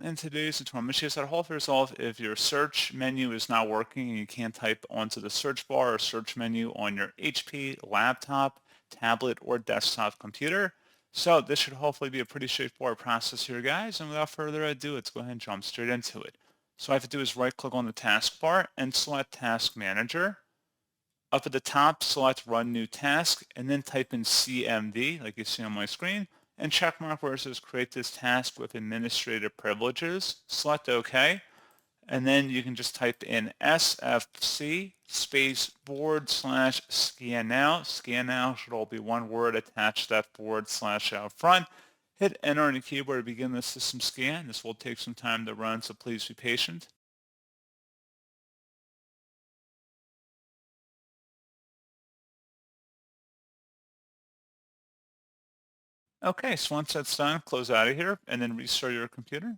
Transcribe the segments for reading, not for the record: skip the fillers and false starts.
In today's tutorial, I'm going to show you how to help yourself if your search menu is not working and you can't type onto the search bar or search menu on your HP, laptop, tablet, or desktop computer. So this should hopefully be a pretty straightforward process here, guys. And without further ado, let's go ahead and jump straight into it. So what I have to do is right-click on the taskbar and select Task Manager. Up at the top, select Run New Task, and then type in CMD, like you see on my screen, and check mark where it says Create this task with administrative privileges. Select OK, and then you can just type in SFC space / scan now. Scan now should all be one word attached to that / out front. Hit enter on your keyboard to begin the system scan. This will take some time to run, so please be patient. Okay, so once that's done, close out of here and then restart your computer.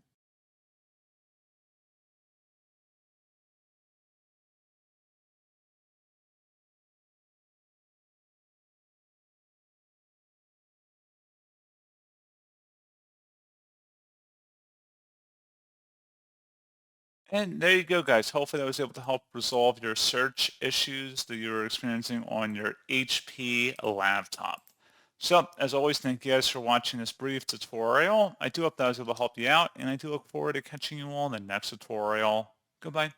And there you go, guys. Hopefully that was able to help resolve your search issues that you're experiencing on your HP laptop. So, as always, thank you guys for watching this brief tutorial. I do hope that I was able to help you out, and I do look forward to catching you all in the next tutorial. Goodbye.